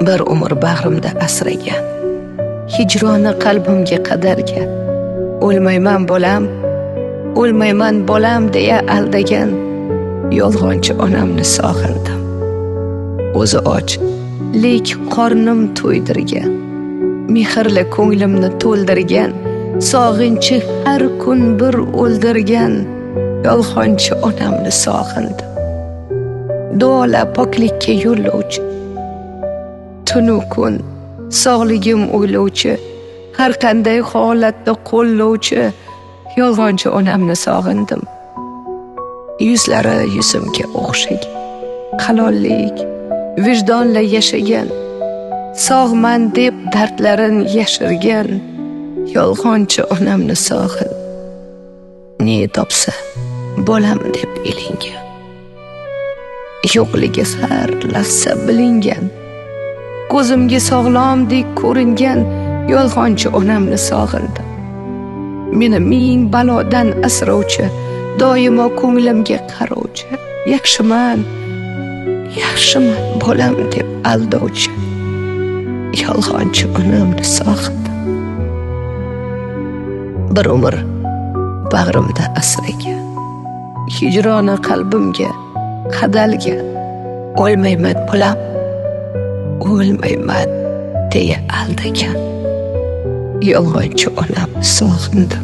bir umr bag'rimda asragan, hijroni qalbimga qadargan, o'lmayman bolam, o'lmayman bolam deya aldagan yolg'onchi onamni sog'indim. O'zi och, lek qornim to'ydirgan, mehrli ko'nglimni to'ldirgan, sog'inchi har kun bir o'ldirgan yolg'onchi onamni sog'indim. Duola poklikka yo'llovchi, tunu kun sog'ligim o'ylovchi, har qanday holatda qo'llovchi yolg'onchi onamni sog'indim. Yuzlari yuzimga o'xshagan, halollik, vijdonla yashagan, sog'man deb dardlarin yashirgan yolg'onchi onamni sog'in. Ne topsa bolam deb ilingan, yo'qligi har lahza bilingan, ko'zimga sog'lomdek ko'ringan yolg'onchi onamni sog'indim. Meni ming balodan asrovchi, doimo ko'nglimga qarovchi, yaxshiman, yaxshiman bolam deb aldovchi yolg'onchi onamni sog'indim. Bir umr bag'rimda asragan, hijroni qalbimga qadalgan, o'lmayman bolam, o'lmayman deya aldagan yolg'onchi onamni sog'indim.